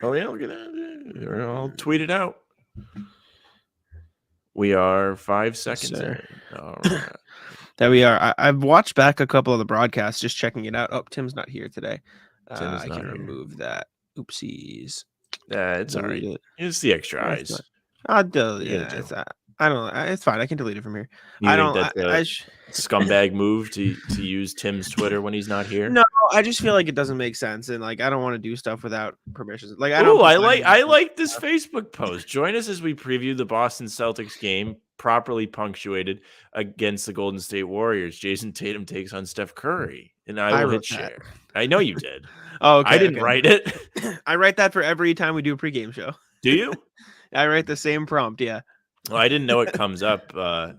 Oh, yeah, look at that. I'll tweet it out. We are 5 seconds in. All right. There we are. I've watched back a couple of the broadcasts, just checking it out. Oh, Tim's not here today. Tim's I not can here. remove that. Oopsies. It's all right. Delete it. It's the extra eyes. I'll delete it. I don't know. It's fine. I can delete it from here. You think that's a scumbag move to use Tim's Twitter when he's not here? No, I just feel like it doesn't make sense, and like I don't want to do stuff without permission. Like I like this Facebook post. Join us as we preview the Boston Celtics game, properly punctuated, against the Golden State Warriors. Jayson Tatum takes on Steph Curry, and I will hit share. I know you did. Oh, okay. I didn't write it. I write that for every time we do a pregame show. Do you? I write the same prompt. Yeah. Well, I didn't know it comes up. I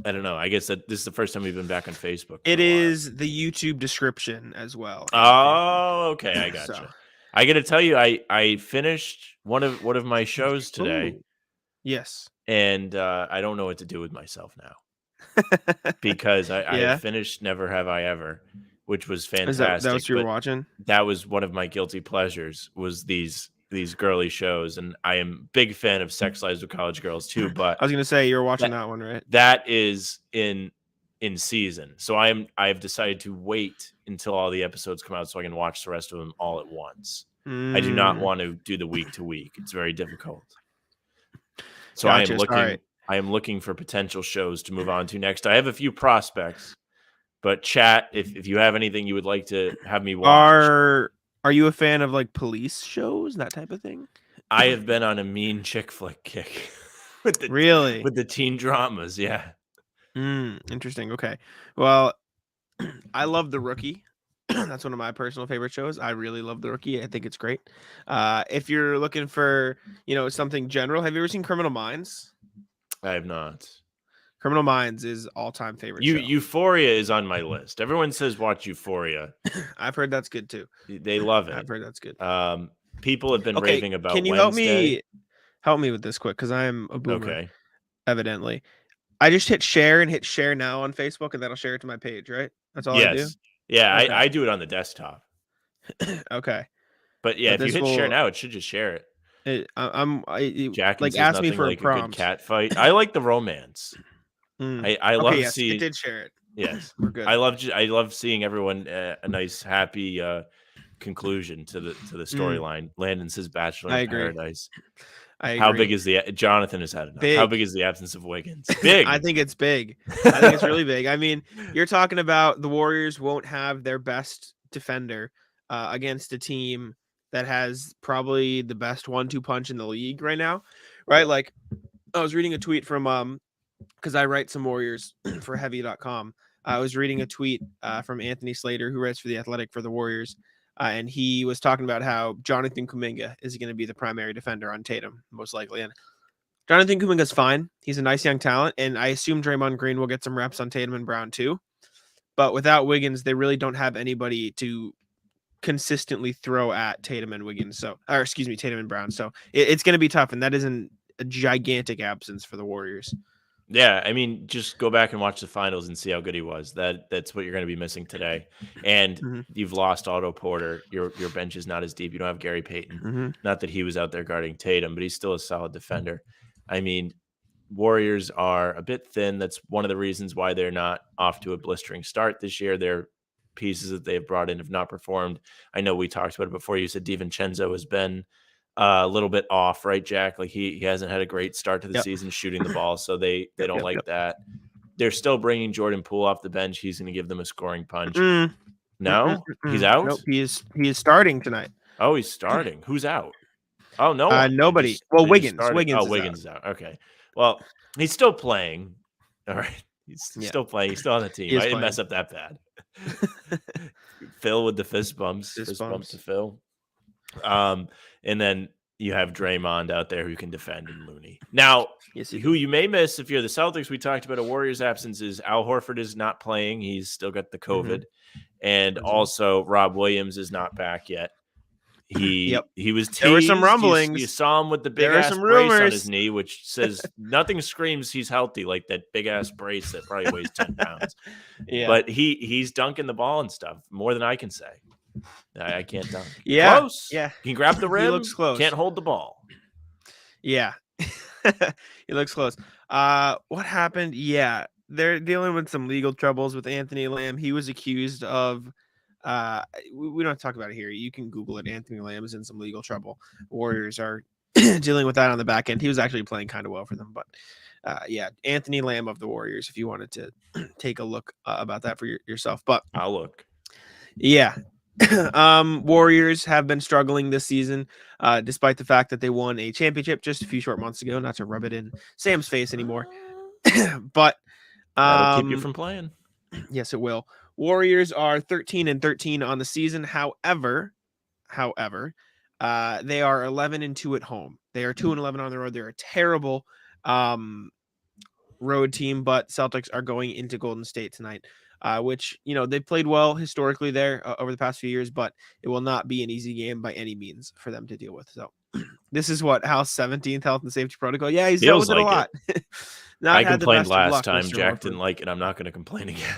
don't know. I guess that this is the first time we've been back on Facebook. It is the YouTube description as well. Oh, okay. I gotcha. So. I got to tell you, I finished one of my shows today. Ooh. Yes. And I don't know what to do with myself now because I finished Never Have I Ever, which was fantastic. Is that what you were watching? That was one of my guilty pleasures. Was these girly shows, and I am a big fan of Sex Lives with College Girls too. But I was going to say you were watching that one, right? That is in season, so I've decided to wait until all the episodes come out so I can watch the rest of them all at once. I do not want to do the week to week; it's very difficult. So gotcha. I am looking for potential shows to move on to next. I have a few prospects, but chat if you have anything you would like to have me watch. Are you a fan of like police shows, that type of thing? I have been on a mean chick flick kick with the teen dramas. Yeah. Interesting. Okay. Well, I love The Rookie. That's one of my personal favorite shows. I really love The Rookie. I think it's great. If you're looking for, something general, have you ever seen Criminal Minds? I have not. Criminal Minds is all-time favorite show. Euphoria is on my list. Everyone says watch Euphoria. I've heard that's good too. They love it. I've heard that's good. People have been raving about Can you Wednesday. help me with this quick because I'm a boomer. Okay. Evidently. I just hit share now on Facebook and that'll share it to my page, right? That's all I do? Yeah, okay. I do it on the desktop. Okay. But yeah, if you hit share now, it should just share it. Jack like ask me for a prompt. A good cat fight. I like the romance. I love seeing. It did share it. Yes, we're good. I love seeing everyone a nice happy conclusion to the storyline. Landon says Bachelor in Paradise. How big is Jonathan has had enough. Big. How big is the absence of Wiggins? Big. I think it's big. I think it's really big. I mean, you're talking about the Warriors won't have their best defender against a team that has probably the best 1-2 punch in the league right now, right? Like I was reading a tweet from because I write some Warriors for heavy.com. I was reading a tweet from Anthony Slater, who writes for The Athletic for the Warriors. And he was talking about how Jonathan Kuminga is going to be the primary defender on Tatum, most likely. And Jonathan Kuminga's fine. He's a nice young talent. And I assume Draymond Green will get some reps on Tatum and Brown too. But without Wiggins, they really don't have anybody to consistently throw at Tatum and Wiggins. Tatum and Brown. So it's going to be tough. And that isn't a gigantic absence for the Warriors. Yeah, I mean, just go back and watch the finals and see how good he was. That's what you're going to be missing today. And you've lost Otto Porter. Your bench is not as deep. You don't have Gary Payton. Not that he was out there guarding Tatum, but he's still a solid defender. I mean, Warriors are a bit thin. That's one of the reasons why they're not off to a blistering start this year. Their pieces that they've brought in have not performed. I know we talked about it before. You said DiVincenzo has been a little bit off, right, Jack? Like he hasn't had a great start to the season shooting the ball, so they don't like that. They're still bringing Jordan Poole off the bench. He's going to give them a scoring punch. No, he's out. Nope, he is starting tonight. Oh, he's starting. Who's out? Oh no, nobody. Wiggins. Wiggins is out. Okay. Well, he's still playing. All right, he's still playing. He's still on the team. I didn't mess up that bad. Phil with the fist bumps. Fist bumps to Phil. And then you have Draymond out there who can defend and Looney. Now, who you may miss if you're the Celtics, we talked about a Warriors absence is Al Horford is not playing. He's still got the COVID. And also Rob Williams is not back yet. He was teased. There were some rumblings. You saw him with the big ass brace on his knee, which says nothing screams he's healthy like that big ass brace that probably weighs 10 pounds. But he's dunking the ball and stuff more than I can say. I can't dunk. Yeah, Close. yeah. Can grab the rim. He looks close. Can't hold the ball. Yeah. He looks close. What happened? Yeah, they're dealing with some legal troubles with Anthony Lamb. He was accused of we don't have to talk about it here. You can Google it. Anthony Lamb is in some legal trouble. Warriors are dealing with that on the back end. He was actually playing kind of well for them, but yeah, Anthony Lamb of the Warriors, if you wanted to take a look about that for yourself. But I'll look. Yeah. Warriors have been struggling this season, despite the fact that they won a championship just a few short months ago. Not to rub it in Sam's face anymore, but That'll keep you from playing. Yes, it will. Warriors are 13-13 on the season. However, they are 11-2 at home. They are 2-11 on the road. They're a terrible road team, but Celtics are going into Golden State tonight, which, they've played well historically there over the past few years, but it will not be an easy game by any means for them to deal with. So this is House 17th health and safety protocol. Yeah, he's dealt with it a lot. I complained last time. Jack didn't like it. I'm not going to complain again.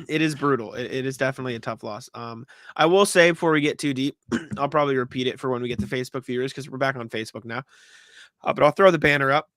It is brutal. It is definitely a tough loss. I will say before we get too deep, I'll probably repeat it for when we get to Facebook viewers because we're back on Facebook now. But I'll throw the banner up.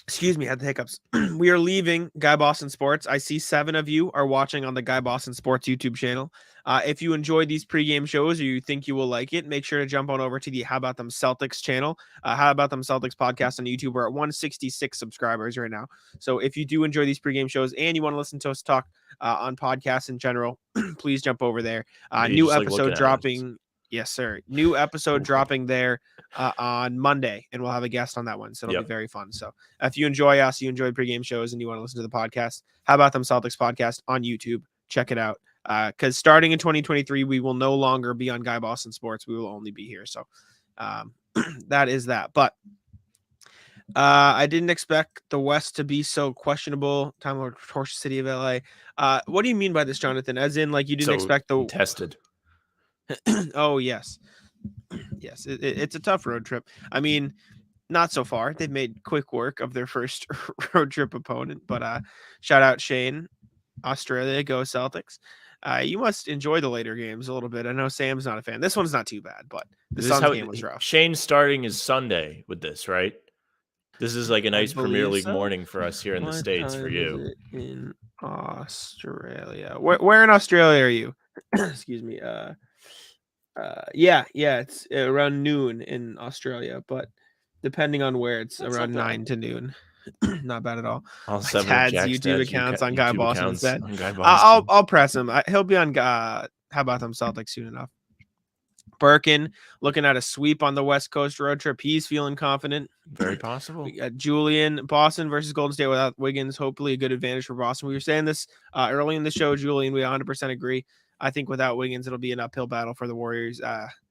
Excuse me, I had the hiccups. We are leaving Guy Boston Sports. I see 7 of you are watching on the Guy Boston Sports YouTube channel. If you enjoy these pregame shows or you think you will like it, make sure to jump on over to the How About Them Celtics channel. How About Them Celtics podcast on YouTube. We're at 166 subscribers right now. So if you do enjoy these pregame shows and you want to listen to us talk on podcasts in general, please jump over there. New episode dropping. Yes, sir. New episode dropping there on Monday, and we'll have a guest on that one. So it'll be very fun. So if you enjoy us, you enjoy pregame shows, and you want to listen to the podcast, How About Them Celtics podcast on YouTube? Check it out. Because starting in 2023, we will no longer be on Guy Boston Sports. We will only be here. So that is that. But I didn't expect the West to be so questionable. Time Lord Torch City of LA. What do you mean by this, Jonathan? As in, like, you didn't expect the tested. Oh, yes. Yes, it's a tough road trip. I mean, not so far. They've made quick work of their first road trip opponent, but shout out Shane, Australia, go Celtics. You must enjoy the later games a little bit. I know Sam's not a fan. This one's not too bad, but the Suns game was rough. Shane's starting his Sunday with this, right? This is like a nice Premier League morning for us here in the States for you. In Australia. Where in Australia are you? Excuse me. Yeah, it's around noon in Australia, but depending on where, it's around 9 to noon. Not bad at all. All 7 of Jack's YouTube accounts on Guy Boston instead. I'll I'll press him. He'll be on How About Them Celtics soon enough. Birkin looking at a sweep on the West Coast road trip. He's feeling confident. Very possible. We got Julian, Boston versus Golden State without Wiggins. Hopefully a good advantage for Boston. We were saying this early in the show, Julian. We 100% agree. I think without Wiggins, it'll be an uphill battle for the Warriors,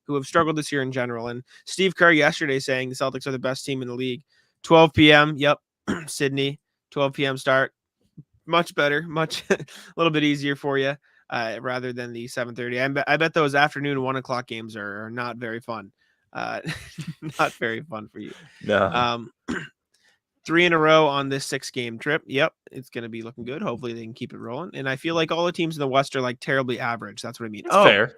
who have struggled this year in general. And Steve Kerr yesterday saying the Celtics are the best team in the league. 12 p.m. Yep. Sydney, 12 p.m. start. Much better, a little bit easier for you rather than the 7:30. I bet those afternoon 1 o'clock games are not very fun. Not very fun for you. No. 3 in a row on this 6-game trip. Yep, it's going to be looking good. Hopefully they can keep it rolling. And I feel like all the teams in the West are like terribly average. That's what I mean. That's fair.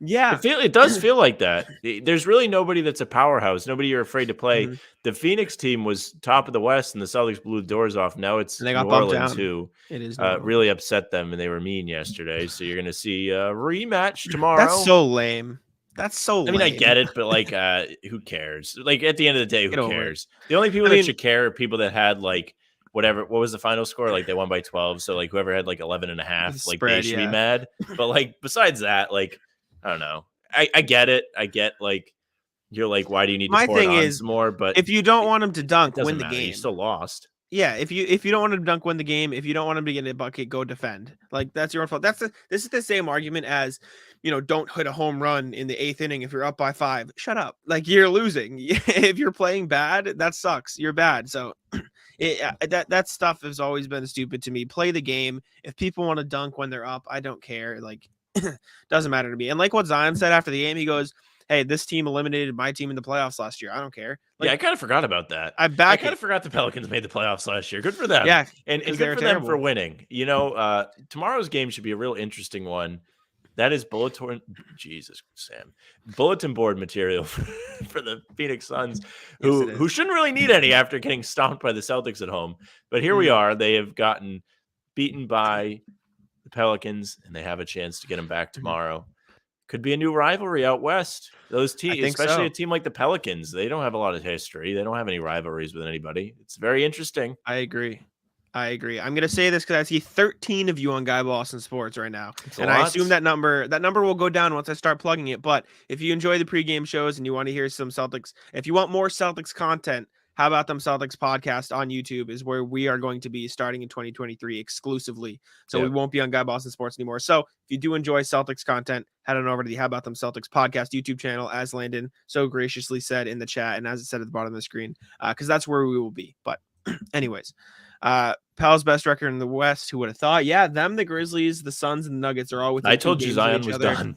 Yeah. It does feel like that. There's really nobody that's a powerhouse. Nobody you're afraid to play. Mm-hmm. The Phoenix team was top of the West, and the Celtics blew the doors off. Now it's New Orleans who really upset them, and they were mean yesterday. So you're going to see a rematch tomorrow. That's so lame. I mean, I get it, but like, who cares? Like, at the end of the day, who cares? The only people that should care are people that had like what was the final score? Like, they won by 12. So like, whoever had like 11.5, like they should be mad. But like, besides that, like, I don't know. I get it. I get like, you're like, why do you need to pour it on some more? But if you don't want him to dunk, win the game. You still lost. Yeah, if you don't want him to dunk, win the game. If you don't want him to get a bucket, go defend. Like, that's your own fault. This is the same argument as, don't hit a home run in the 8th inning if you're up by 5. Shut up. Like, you're losing. If you're playing bad, that sucks. You're bad. So that stuff has always been stupid to me. Play the game. If people want to dunk when they're up, I don't care. Like, doesn't matter to me. And like what Zion said after the game, he goes, hey, this team eliminated my team in the playoffs last year. I don't care. Like, I kind of forgot about that. I kind of forgot the Pelicans made the playoffs last year. Good for them. Yeah. And good for them for winning. Tomorrow's game should be a real interesting one That is bulletin board material for the Phoenix Suns, who shouldn't really need any after getting stomped by the Celtics at home. But here we are. They have gotten beaten by the Pelicans, and they have a chance to get them back tomorrow. Could be a new rivalry out west. Those teams, especially a team like the Pelicans, they don't have a lot of history. They don't have any rivalries with anybody. It's very interesting. I agree. I'm going to say this because I see 13 of you on Guy Boston Sports right now. And I assume that number will go down once I start plugging it. But if you enjoy the pregame shows and you want to hear some Celtics, if you want more Celtics content, How About Them Celtics podcast on YouTube is where we are going to be starting in 2023 exclusively. So we won't be on Guy Boston Sports anymore. So if you do enjoy Celtics content, head on over to the How About Them Celtics podcast YouTube channel, as Landon so graciously said in the chat and as it said at the bottom of the screen, because that's where we will be. But anyways, Pal's best record in the West. Who would have thought? Yeah, them, the Grizzlies, the Suns, and the Nuggets are all within. I told you Zion was done.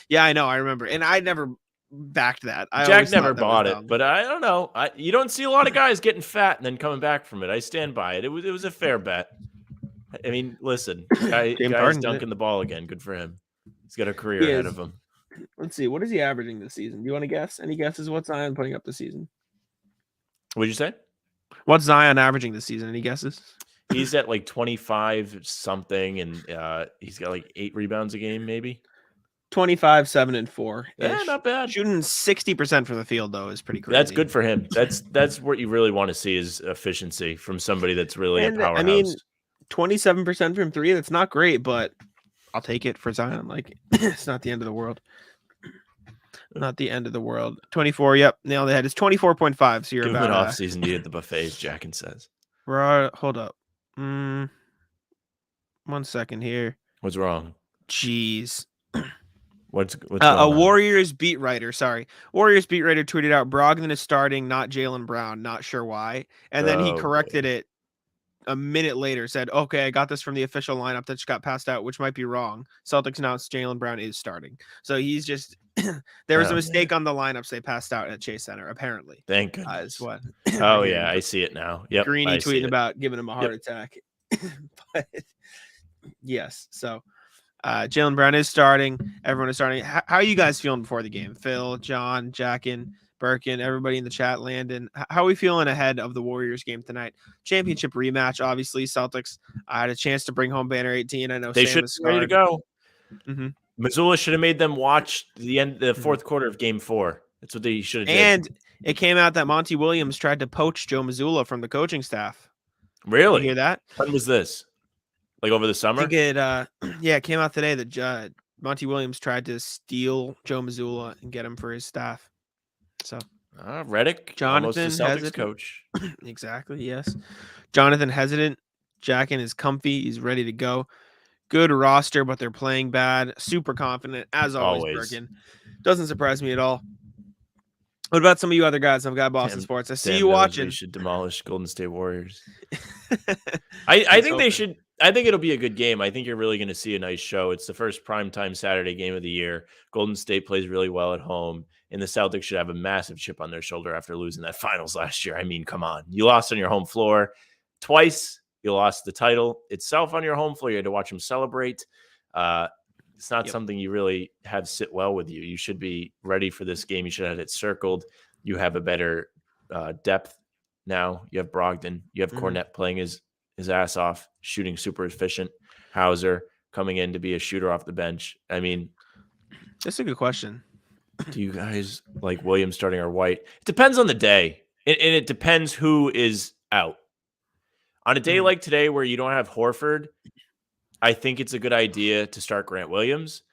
Yeah, I know. I remember, and I never backed that. Jack never bought it, but I don't know. You don't see a lot of guys getting fat and then coming back from it. I stand by it. It was a fair bet. I mean, listen, guy's dunking the ball again. Good for him. He's got a career ahead of him. Let's see. What is he averaging this season? Do you want to guess? Any guesses? What's Zion putting up this season? What'd you say? What's Zion averaging this season? Any guesses? He's at like 25 something, and he's got like 8 rebounds a game, maybe. 25, 7, and 4. Yeah, not bad. Shooting 60% from the field though is pretty crazy. That's good for him. That's what you really want to see is efficiency from somebody that's really a powerhouse. I mean, 27% from 3. That's not great, but I'll take it for Zion. Like, it's not the end of the world. Not the end of the world. 24. Yep, nailed the head. It's 24.5. So you're give about him an off season. You hit the buffets. Jackin says. Hold up. 1 second here. What's wrong? Jeez. What's a Warriors beat writer? Sorry, Warriors beat writer tweeted out Brogdon is starting, not Jaylen Brown. Not sure why, and then he corrected it a minute later. Said, "Okay, I got this from the official lineup that just got passed out, which might be wrong. Celtics announced Jaylen Brown is starting." So he's just there was a mistake on the lineups they passed out at Chase Center. Apparently, thank goodness. Is what. Oh yeah, I see it now. Yep, Greeny tweeting about giving him a heart attack. But yes, so. Jaylen Brown is starting. Everyone is starting. How are you guys feeling before the game? Phil, John, Jackin, Birkin, everybody in the chat, Landon. How are we feeling ahead of the Warriors game tonight? Championship rematch, obviously. Celtics had a chance to bring home banner 18. I know they should be ready to go. Mm-hmm. Missoula should have made them watch the fourth quarter of Game 4. That's what they should have did. And it came out that Monty Williams tried to poach Joe Mazzulla from the coaching staff. Really? You hear that? When was this? Like over the summer? I think it came out today that Monty Williams tried to steal Joe Mazzulla and get him for his staff. So Redick, Jonathan, almost the Celtics hesitant. Coach. Exactly, yes. Jonathan hesitant. Jackin is comfy. He's ready to go. Good roster, but they're playing bad. Super confident, as always. Bergen. Doesn't surprise me at all. What about some of you other guys on Guy Boston Sports? I see you watching. We should demolish Golden State Warriors. I think they should. I think it'll be a good game. I think you're really going to see a nice show. It's the first primetime Saturday game of the year. Golden State plays really well at home, and the Celtics should have a massive chip on their shoulder after losing that finals last year. I mean, come on. You lost on your home floor twice. You lost the title itself on your home floor. You had to watch them celebrate. It's not something you really have sit well with you. You should be ready for this game. You should have it circled. You have a better depth now. You have Brogdon. You have Cornette playing his ass off, shooting super efficient. Hauser coming in to be a shooter off the bench. I mean, that's a good question. Do you guys like Williams starting or White? It depends on the day, and it depends who is out. On a day like today where you don't have Horford, I think it's a good idea to start Grant Williams.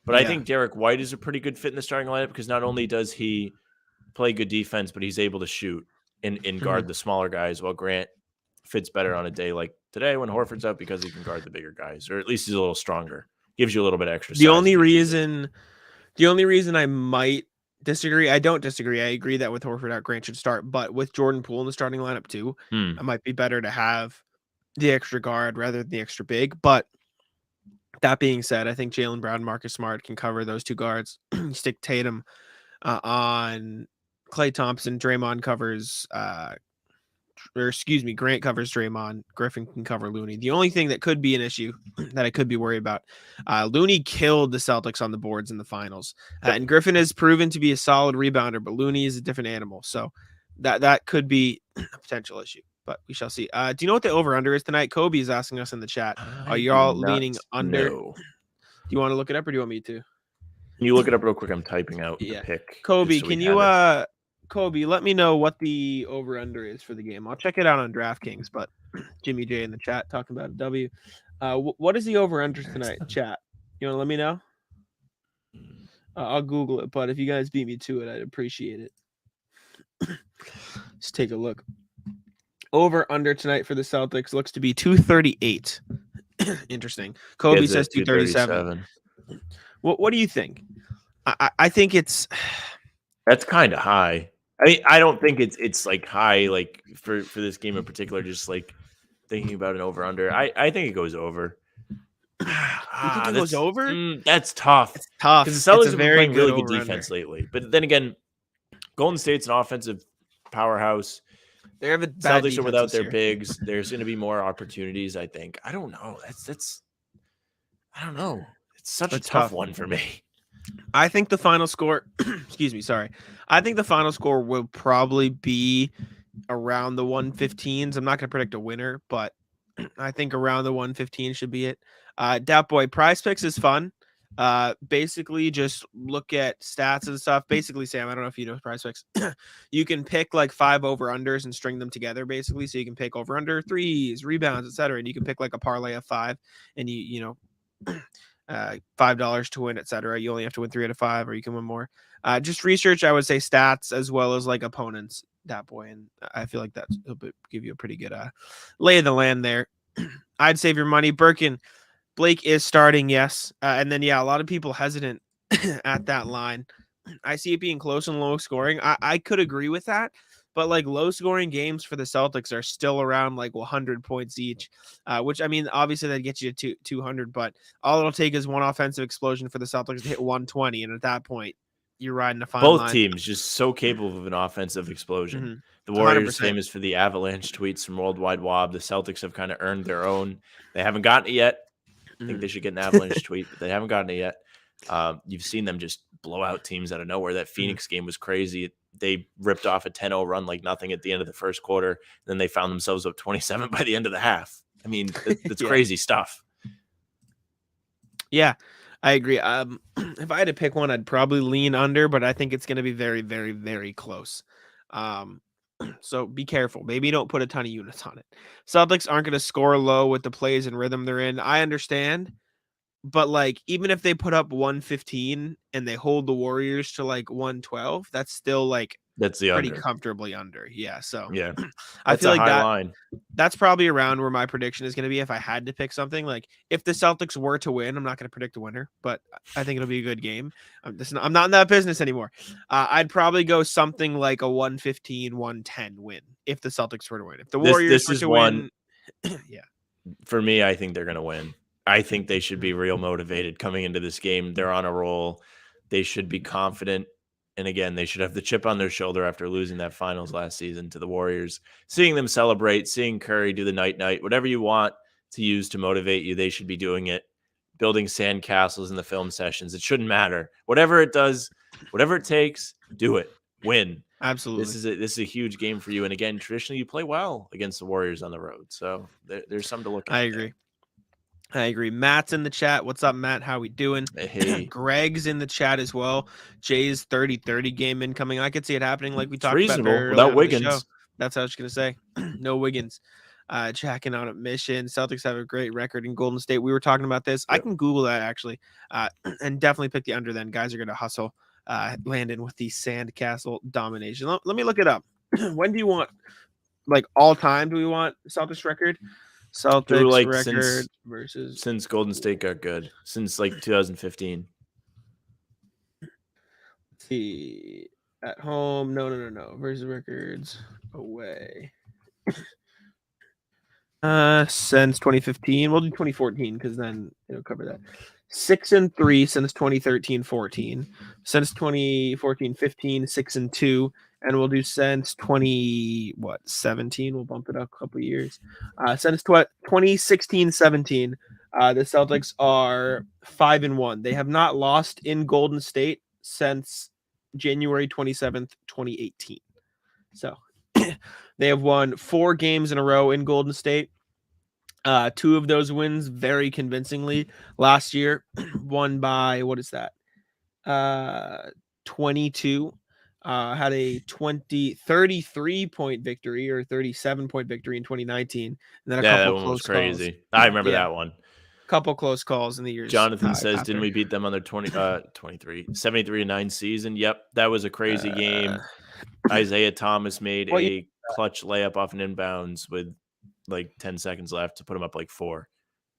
But I think Derek White is a pretty good fit in the starting lineup because not only does he play good defense, but he's able to shoot and guard the smaller guys, while Grant fits better on a day like today when Horford's out because he can guard the bigger guys, or at least he's a little stronger. Gives you a little bit extra size. The only reason I might disagree, I don't disagree. I agree that with Horford out, Grant should start, but with Jordan Poole in the starting lineup too, it might be better to have the extra guard rather than the extra big. But that being said, I think Jaylen Brown and Marcus Smart can cover those two guards. You stick Tatum on Klay Thompson. Draymond covers Grant covers Draymond. Griffin can cover Looney. The only thing that could be an issue that I could be worried about, Looney killed the Celtics on the boards in the finals, and Griffin has proven to be a solid rebounder, but Looney is a different animal. So that could be a potential issue, but we shall see. Do you know what the over-under is tonight? Kobe is asking us in the chat. Are you all leaning under? No. Do you want to look it up, or do you want me to? Can you look it up real quick? I'm typing out the pick. Kobe, can you Kobe, let me know what the over-under is for the game. I'll check it out on DraftKings, but Jimmy J in the chat talking about a W. What is the over-under tonight, chat? You want to let me know? I'll Google it, but if you guys beat me to it, I'd appreciate it. Let's take a look. Over-under tonight for the Celtics looks to be 238. Interesting. Kobe says 237. What do you think? I think it's... That's kind of high. I mean, I don't think it's like high, like for this game in particular, just like thinking about an over-under. I think it goes over. You think it goes over? That's tough. It's tough. Because the Celtics have been playing really good defense lately. But then again, Golden State's an offensive powerhouse. They have a Celtics are without their bigs. There's going to be more opportunities, I think. I don't know. That's I don't know. It's such a tough one for me. I think the final score, excuse me, sorry. I think the final score will probably be around the 115s. I'm not going to predict a winner, but I think around the 115 should be it. Dat Boy, Prize Picks is fun. Basically just look at stats and stuff. Basically, Sam, I don't know if you know Prize Picks. You can pick like 5 over-unders and string them together, basically. So you can pick over-under threes, rebounds, etc. And you can pick like a parlay of 5, and you know, $5 to win, etc. You only have to win 3 out of 5, or you can win more. Just research, I would say, stats as well as like opponents, Dat Boy, and I feel like that'll give you a pretty good lay of the land there. I'd save your money. Birkin, Blake is starting, yes, and then a lot of people hesitant at that line. I see it being close and low scoring. I could agree with that. But like low scoring games for the Celtics are still around like 100 points each, which I mean, obviously that gets you to 200, but all it'll take is one offensive explosion for the Celtics to hit 120. And at that point, you're riding a fine line. Both teams just so capable of an offensive explosion. Mm-hmm. The Warriors 100%. Famous for the avalanche tweets from Worldwide Wob. The Celtics have kind of earned their own. They haven't gotten it yet. I think they should get an avalanche tweet, but they haven't gotten it yet. You've seen them just blow out teams out of nowhere. That Phoenix game was crazy. They ripped off a 10-0 run like nothing at the end of the first quarter. Then they found themselves up 27 by the end of the half. I mean, that's crazy stuff. Yeah, I agree. If I had to pick one, I'd probably lean under, but I think it's going to be very, very, very close. So be careful. Maybe don't put a ton of units on it. Celtics aren't going to score low with the plays and rhythm they're in. I understand. But like, even if they put up 115 and they hold the Warriors to like 112, that's still like that's the pretty under. Comfortably under. Yeah. So yeah, I feel like that's probably around where my prediction is going to be. If I had to pick something, like if the Celtics were to win, I'm not going to predict a winner, but I think it'll be a good game. I'm not in that business anymore. I'd probably go something like a 115-110 win if the Celtics were to win. If the Warriors were to win, yeah. For me, I think they're going to win. I think they should be real motivated coming into this game. They're on a roll. They should be confident. And again, they should have the chip on their shoulder after losing that finals last season to the Warriors. Seeing them celebrate, seeing Curry do the night-night, whatever you want to use to motivate you, they should be doing it. Building sandcastles in the film sessions. It shouldn't matter. Whatever it does, whatever it takes, do it. Win. Absolutely. This is a huge game for you. And again, traditionally you play well against the Warriors on the road. So there's something to look at. I agree. I agree. Matt's in the chat. What's up, Matt? How we doing? Hey. Greg's in the chat as well. Jay's 30-30 game incoming. I could see it happening like we talked about without Wiggins. That's what I was going to say. No Wiggins. Jacking out at Mission. Celtics have a great record in Golden State. We were talking about this. Yep. I can Google that actually, and definitely pick the under then. Guys are going to hustle. Landon with the sandcastle domination. Let me look it up. When do you want, like all time, do we want Celtics record? Celtics like record versus since Golden State got good, since like 2015. Let's see, at home, no. Versus records away. Since 2015. We'll do 2014 because then it'll cover that. 6-3 since 2013-14. Since 2014-15, 6-2, and we'll do since 17. We'll bump it up a couple years. Since 2016-17, the Celtics are 5-1. They have not lost in Golden State since January 27th, 2018. So they have won 4 games in a row in Golden State. 2 of those wins very convincingly last year, won by 22. Had a 33 point victory or 37 point victory in 2019, and then a couple that one was close calls. crazy. I remember that one. Couple close calls in the years. Jonathan says, after. didn't we beat them on their 73-9 season? Yep, that was a crazy game. Isaiah Thomas made a clutch layup off an inbounds with like 10 seconds left to put him up like 4.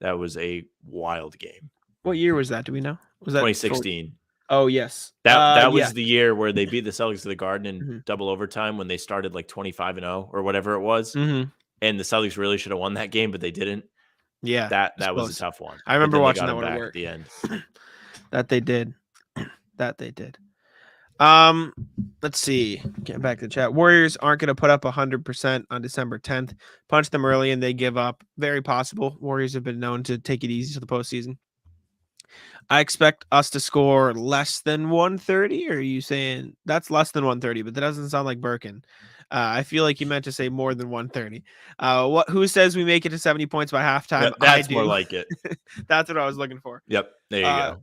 That was a wild game. What year was that? Do we know? Was that 2016? Oh, yes. That was the year where they beat the Celtics to the Garden in double overtime when they started like 25-0 or whatever it was. And the Celtics really should have won that game, but they didn't. Yeah. That was a tough one. I remember watching that one back at the end. That they did. Let's see. Getting back to the chat. Warriors aren't going to put up 100% on December 10th. Punch them early and they give up. Very possible. Warriors have been known to take it easy to the postseason. I expect us to score less than 130. Or are you saying that's less than 130? But that doesn't sound like Birkin. I feel like you meant to say more than 130. Who says we make it to 70 points by halftime? That's more like it. That's what I was looking for. Yep. There you go.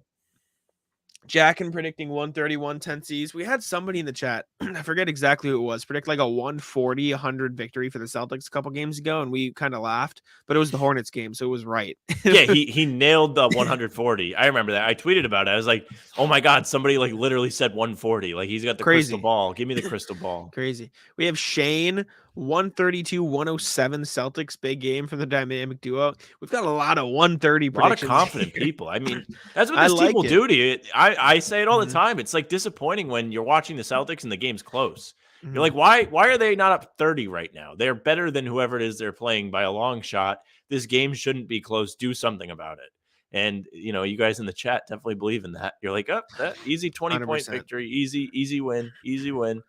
Jack and predicting 131 10Cs. We had somebody in the chat. I forget exactly who it was. Predict like a 140-100 victory for the Celtics a couple games ago, and we kind of laughed. But it was the Hornets game, so it was right. Yeah, he nailed the 140. I remember that. I tweeted about it. I was like, "Oh my god, somebody like literally said 140. Like he's got the crystal ball. Give me the crystal ball." Crazy. We have Shane 132-107 Celtics, big game from the dynamic duo. We've got a lot of 130 predictions. A lot of confident people. I mean, that's what this team will do to you. I say it all the time. It's like disappointing when you're watching the Celtics and the game's close. You're like, why are they not up 30 right now? They're better than whoever it is they're playing by a long shot. This game shouldn't be close. Do something about it. And, you guys in the chat definitely believe in that. You're like, that easy 20-point victory. Easy win.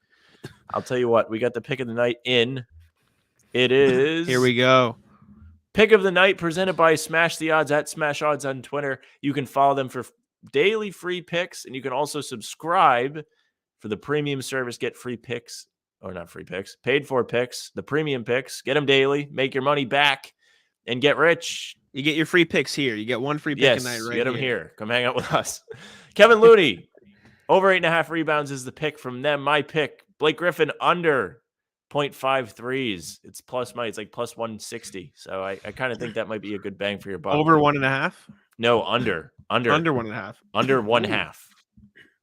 I'll tell you what, we got the pick of the night in. It is. Here we go. Pick of the night presented by Smash the Odds at Smash Odds on Twitter. You can follow them for daily free picks, and you can also subscribe for the premium service. Get free picks, or not free picks, paid for picks, the premium picks. Get them daily, make your money back, and get rich. You get your free picks here. You get one free pick a night right get them here. Come hang out with us. Kevin Looney, over 8.5 rebounds is the pick from them. My pick, Blake Griffin, under 0.5 threes. It's plus money. It's like plus 160. So I kind of think that might be a good bang for your buck. Over 1.5? No, under 1.5. Under 1/2.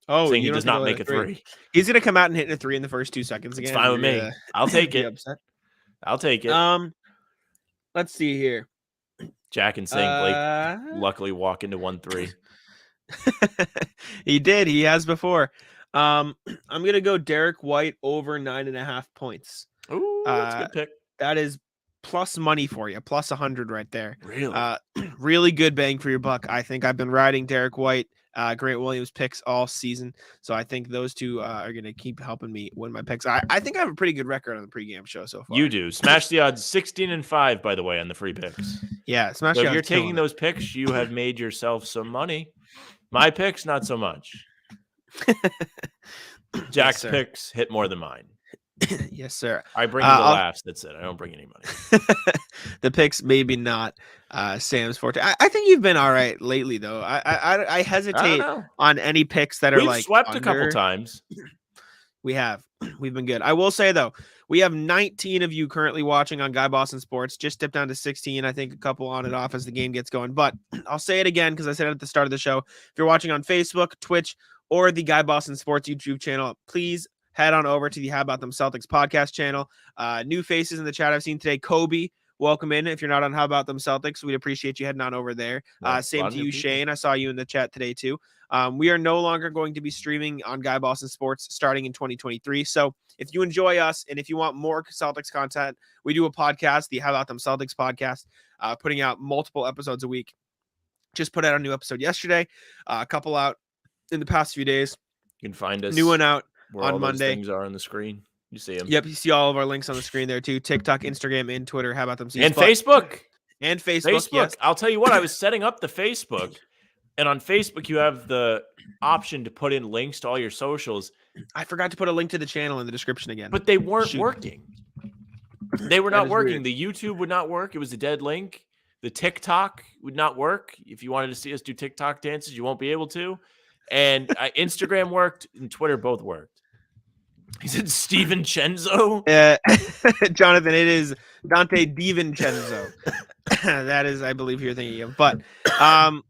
Oh, saying he does not make a 3. He's gonna come out and hit a 3 in the first 2 seconds again. It's fine with me. I'll take it. Upset. I'll take it. Let's see here. Jack and saying Blake luckily walk into 1-3. He did. He has before. I'm gonna go Derek White over 9.5 points. Ooh, that's a good pick. That is plus money for you, plus 100 right there. Really, really good bang for your buck. I think I've been riding Derek White, Grant Williams picks all season, so I think those two are gonna keep helping me win my picks. I think I have a pretty good record on the pregame show so far. You do. Smash the Odds 16-5, by the way, on the free picks. Yeah, smash. So if you're taking those picks, you have made yourself some money. My picks, not so much. Jack's picks hit more than mine. Yes, sir. I bring you the laughs. That's it. I don't bring any money. The picks, maybe not Sam's forte. I think you've been all right lately, though. I hesitate on any picks that are like swept under. A couple times. We have. We've been good. I will say, though, we have 19 of you currently watching on Guy Boston Sports. Just dipped down to 16. I think a couple on and off as the game gets going. But I'll say it again because I said it at the start of the show. If you're watching on Facebook, Twitch, or the Guy Boston Sports YouTube channel, please head on over to the How About Them Celtics podcast channel. New faces in the chat I've seen today. Kobe welcome in. If you're not on How About Them Celtics, we'd appreciate you heading on over there. Same to you, Shane. I saw you in the chat today too. We are no longer going to be streaming on Guy Boston Sports starting in 2023. So if you enjoy us and if you want more Celtics content, we do a podcast, the How About Them Celtics podcast, putting out multiple episodes a week. Just put out a new episode yesterday, a couple out in the past few days. You can find us. New one out where on all Monday. Those things are on the screen. You see them. Yep, you see all of our links on the screen there too. TikTok, Instagram, and Twitter. How about them? And Facebook. And Facebook. Yes. I'll tell you what, I was setting up the Facebook. And on Facebook, you have the option to put in links to all your socials. I forgot to put a link to the channel in the description again. But they weren't working. They were not working. Weird. The YouTube would not work. It was a dead link. The TikTok would not work. If you wanted to see us do TikTok dances, you won't be able to. And Instagram worked and Twitter both worked. He said Steven Cenzo. Jonathan, it is Dante DiVincenzo. That is, I believe, who you're thinking of. But I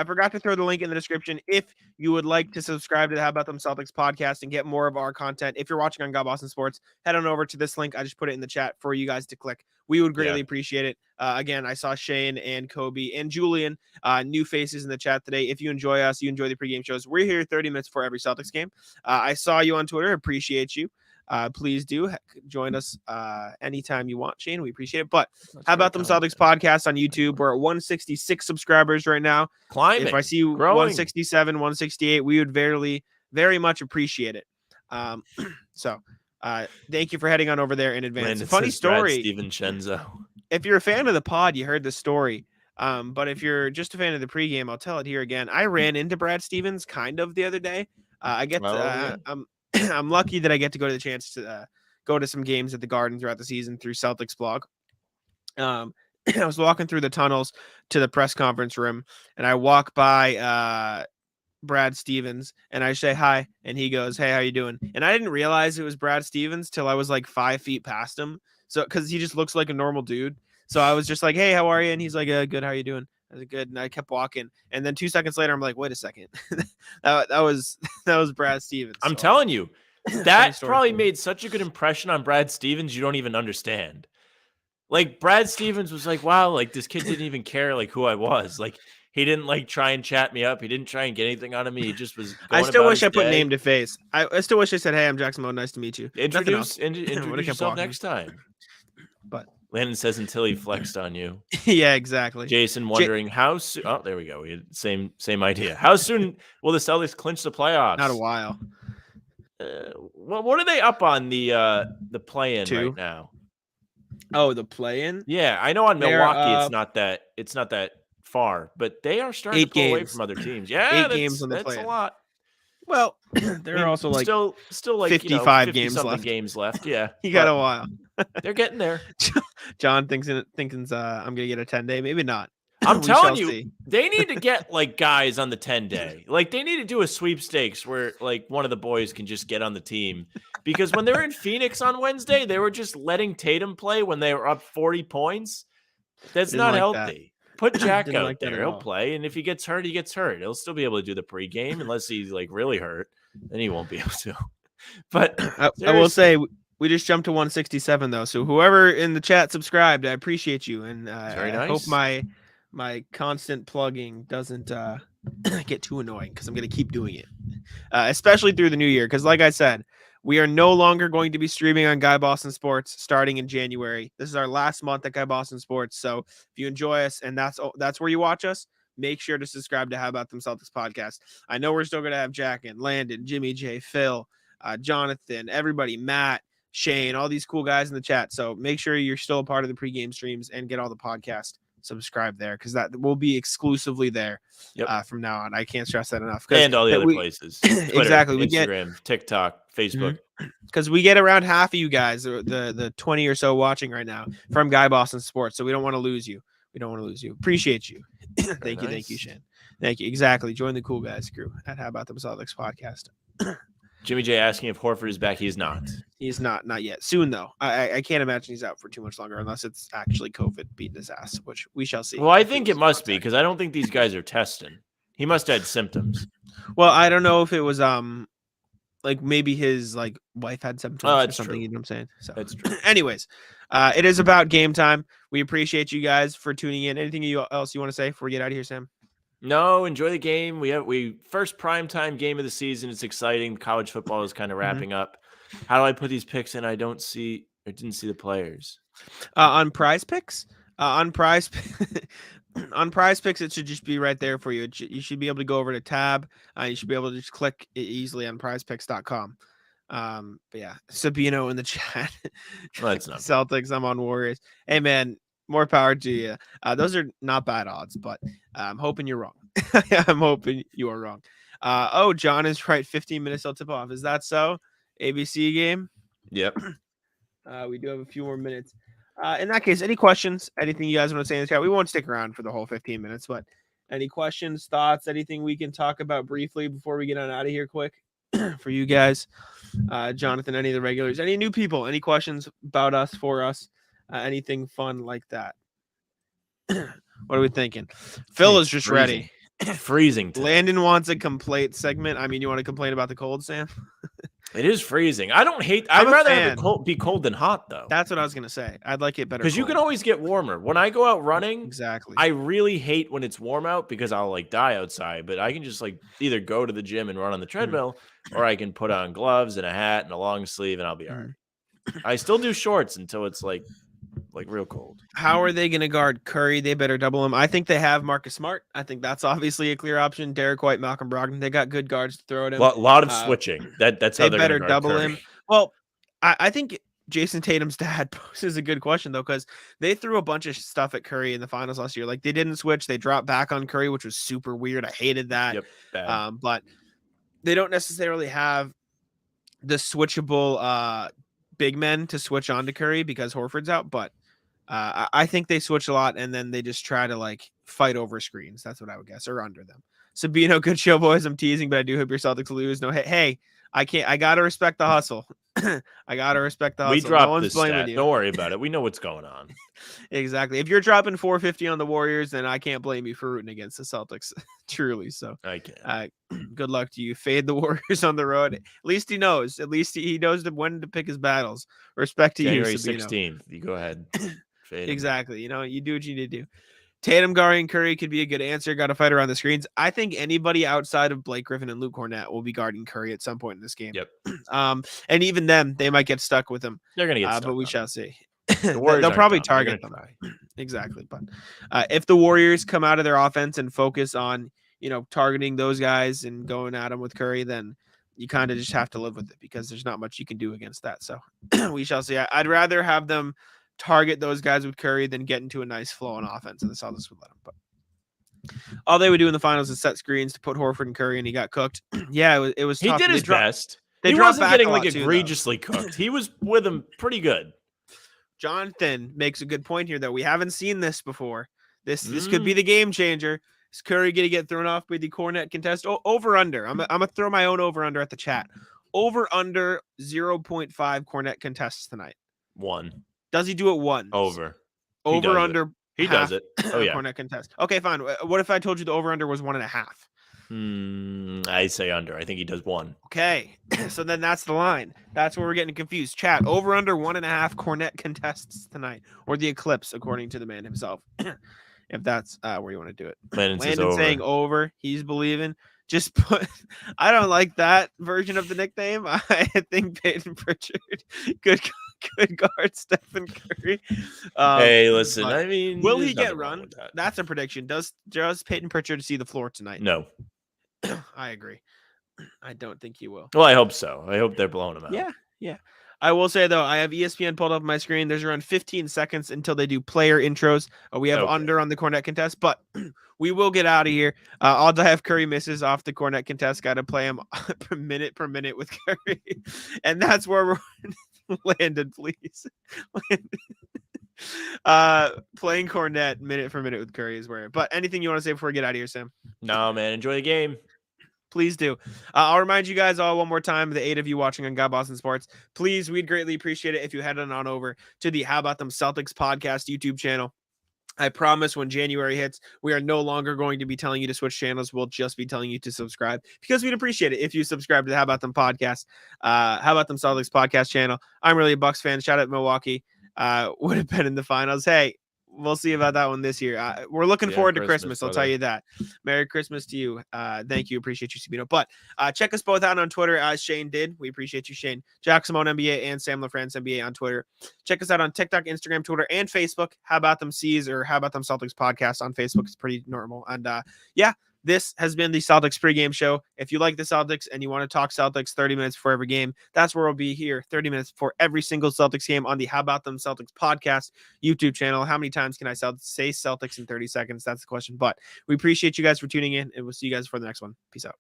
forgot to throw the link in the description. If you would like to subscribe to the How About Them Celtics podcast and get more of our content, if you're watching on God Boston Sports, head on over to this link. I just put it in the chat for you guys to click. We would greatly appreciate it. Again, I saw Shane and Kobe and Julian, new faces in the chat today. If you enjoy us, you enjoy the pregame shows, we're here 30 minutes before every Celtics game. I saw you on Twitter. Appreciate you. Please do join us anytime you want, Shane. We appreciate it. But How About Them Celtics podcast on YouTube? We're at 166 subscribers right now. Climbing. If I see you 167, 168, we would very much appreciate it. So thank you for heading on over there in advance. Landon Funny story. Steven Cenzo. If you're a fan of the pod, you heard the story. But if you're just a fan of the pregame, I'll tell it here again. I ran into Brad Stevens kind of the other day. I'm lucky that I get to go to the chance to go to some games at the Garden throughout the season through Celtics blog. I was walking through the tunnels to the press conference room, and I walk by Brad Stevens, and I say hi, and he goes, "Hey, how you doing?" And I didn't realize it was Brad Stevens till I was like 5 feet past him. So, because he just looks like a normal dude. So I was just like, "Hey, how are you?" And he's like, "Good. How you doing?" I was good, and I kept walking. And then 2 seconds later, I'm like, "Wait a second, that was Brad Stevens." I'm telling you, that probably made such a good impression on Brad Stevens. You don't even understand. Like Brad Stevens was like, "Wow, like this kid didn't even care like who I was. Like he didn't like try and chat me up. He didn't try and get anything out of me. He just was." I still wish I put name to face. I still wish I said, "Hey, I'm Jackson Moe. Nice to meet you." Introduce yourself next time. But Landon says until he flexed on you. Yeah, exactly. Jason wondering how soon. Oh, there we go. We had same idea. How soon will the Celtics clinch the playoffs? Not a while. Well, what are they up on the play-in right now? Oh, the play-in? Yeah, I know on Milwaukee it's not that far, but they are starting to pull away from other teams. Yeah, 8 games on the play-in. That's a lot. Well, there are also like still like 55 games left. Yeah, you got a while. They're getting there. John thinks I'm gonna get a 10-day. Maybe not. I'm telling you, they need to get like guys on the 10-day. Like they need to do a sweepstakes where like one of the boys can just get on the team. Because when they were in Phoenix on Wednesday, they were just letting Tatum play when they were up 40 points. That's not healthy. Put Jack out there. He'll play. And if he gets hurt, he gets hurt. He'll still be able to do the pregame unless he's like really hurt. Then he won't be able to. But I will say we just jumped to 167 though. So whoever in the chat subscribed, I appreciate you. And I hope my constant plugging doesn't get too annoying because I'm going to keep doing it, especially through the new year. Because like I said, we are no longer going to be streaming on Guy Boston Sports starting in January. This is our last month at Guy Boston Sports. So if you enjoy us and that's where you watch us, make sure to subscribe to How About Them Celtics podcast. I know we're still going to have Jack and Landon, Jimmy J, Phil, Jonathan, everybody, Matt, Shane, all these cool guys in the chat. So make sure you're still a part of the pregame streams and get all the podcast. Subscribe there because that will be exclusively there from now on. I can't stress that enough. And all the other places. Twitter, exactly. Instagram, TikTok, Facebook. Because we get around half of you guys, the 20 or so watching right now from Guy Boston Sports. So we don't want to lose you. Appreciate you. Thank you, Shane. Thank you. Exactly. Join the cool guys crew at How About Them Celtics podcast. Jimmy J asking if Horford is back. He's not. He's not yet. Soon though. I can't imagine he's out for too much longer unless it's actually COVID beating his ass, which we shall see. Well, I think it must be because I don't think these guys are testing. He must have had symptoms. Well, I don't know if it was like maybe his like wife had symptoms or something. True. You know what I'm saying? So That's true. anyways, it is about game time. We appreciate you guys for tuning in. Anything else you want to say before we get out of here, Sam? No, enjoy the game. We first primetime game of the season. It's exciting. College football is kind of wrapping up. How do I put these picks in? I didn't see the players. On Prize Picks, on Prize Picks, it should just be right there for you. You should be able to go over to tab. You should be able to just click it easily on prizepicks.com. But yeah, Sabino in the chat. Well, that's not Celtics. I'm on Warriors. Hey man, more power to you. Those are not bad odds, but I'm hoping you're wrong. I'm hoping you are wrong. Oh, John is right. 15 minutes till tip off. Is that so? ABC game. Yep. We do have a few more minutes. In that case, any questions? Anything you guys want to say in the chat? We won't stick around for the whole 15 minutes, but any questions, thoughts, anything we can talk about briefly before we get on out of here quick for you guys? Jonathan, any of the regulars, any new people, any questions about us, for us, anything fun like that? What are we thinking? Phil is just ready. Freezing today. Landon wants a complaint segment. I mean, you want to complain about the cold, Sam? It is freezing. I'd rather have it be cold than hot, though. That's what I was going to say. I'd like it better. Because you can always get warmer. When I go out running, exactly. I really hate when it's warm out because I'll like die outside. But I can just like either go to the gym and run on the treadmill, or I can put on gloves and a hat and a long sleeve and I'll be all right. I still do shorts until it's like real cold. How are they going to guard Curry? They better double him. I think they have Marcus Smart. I think that's obviously a clear option. Derek White, Malcolm Brogdon. They got good guards to throw at him. A lot of switching. That's how they better double Curry. him. Well, I think Jayson Tatum's dad poses a good question though, because they threw a bunch of stuff at Curry in the finals last year. Like they didn't switch. They dropped back on Curry, which was super weird. I hated that. Yep, but they don't necessarily have the switchable big men to switch on to Curry because Horford's out. But I think they switch a lot and then they just try to like fight over screens. That's what I would guess, or under them. Sabino, good show, boys. I'm teasing, but I do hope your Celtics lose. No, hey, I can't. I gotta respect the hustle. I gotta respect the hustle. We dropped this stat. Don't worry about it. We know what's going on. Exactly. If you're dropping 450 on the Warriors, then I can't blame you for rooting against the Celtics. Truly. So I can't. Good luck to you. Fade the Warriors on the road. At least he knows. At least he knows when to pick his battles. Respect to January you, Sabino. 16th. You go ahead. Exactly. You know, you do what you need to do. Tatum, guarding Curry could be a good answer. Got to fight around the screens. I think anybody outside of Blake Griffin and Luke Cornett will be guarding Curry at some point in this game. Yep. And even them, they might get stuck with him. They're gonna get stuck, but we shall see. They'll probably target them. Exactly. But if the Warriors come out of their offense and focus on, targeting those guys and going at them with Curry, then you kind of just have to live with it because there's not much you can do against that. So we shall see. I'd rather have them target those guys with Curry than get into a nice flow on offense, and the Celtics would let him. But all they would do in the finals is set screens to put Horford and Curry, and he got cooked. Yeah, it was. He tough. did his best. He wasn't getting like egregiously cooked. He was with him pretty good. Jonathan makes a good point here, though. We haven't seen this before. This could be the game changer. Is Curry going to get thrown off by the Cornet contest? Over under. I'm gonna throw my own over under at the chat. Over under 0.5 Cornet contests tonight. 1. Does he do it once? Over Under. He does it. Oh yeah. Cornet contest. Okay, fine. What if I told you the over under was 1.5? I say under. I think he does 1. Okay, so then that's the line. That's where we're getting confused. Chat, over under 1.5 Cornet contests tonight, or the eclipse, according to the man himself. If that's where you want to do it. Landon saying over. He's believing. Just put. I don't like that version of the nickname. I think Peyton Pritchard, good guard, Stephen Curry. Hey, listen. I mean, will he get run? That's a prediction. Does Peyton Pritchard see the floor tonight? No. I agree. I don't think he will. Well, I hope so. I hope they're blowing him out. Yeah. I will say, though, I have ESPN pulled up on my screen. There's around 15 seconds until they do player intros. We have under on the Cornet contest, but we will get out of here. I'll die if Curry misses off the Cornet contest. Got to play him per minute with Curry. And that's where we're landed, please. Playing Cornet minute for minute with Curry is where. But anything you want to say before we get out of here, Sam? No, man. Enjoy the game. Please do. I'll remind you guys all one more time, the 8 of you watching on God Boston Sports. Please, we'd greatly appreciate it if you head on over to the How About Them Celtics podcast YouTube channel. I promise when January hits, we are no longer going to be telling you to switch channels. We'll just be telling you to subscribe because we'd appreciate it if you subscribe to the How About Them podcast, How About Them Celtics podcast channel. I'm really a Bucks fan. Shout out Milwaukee. Would have been in the finals. Hey, we'll see about that one this year. We're looking forward to Christmas. I'll tell you that. Merry Christmas to you. Thank you. Appreciate you, Sabino. But check us both out on Twitter as Shane did. We appreciate you, Shane. Jack Simone NBA and Sam LaFrance NBA on Twitter. Check us out on TikTok, Instagram, Twitter, and Facebook. How About Them C's or How About Them Celtics podcast on Facebook. It's pretty normal. And yeah, this has been the Celtics pregame show. If you like the Celtics and you want to talk Celtics 30 minutes before every game, that's where we'll be here 30 minutes before every single Celtics game on the How About Them Celtics podcast YouTube channel. How many times can I say Celtics in 30 seconds? That's the question. But we appreciate you guys for tuning in, and we'll see you guys for the next one. Peace out.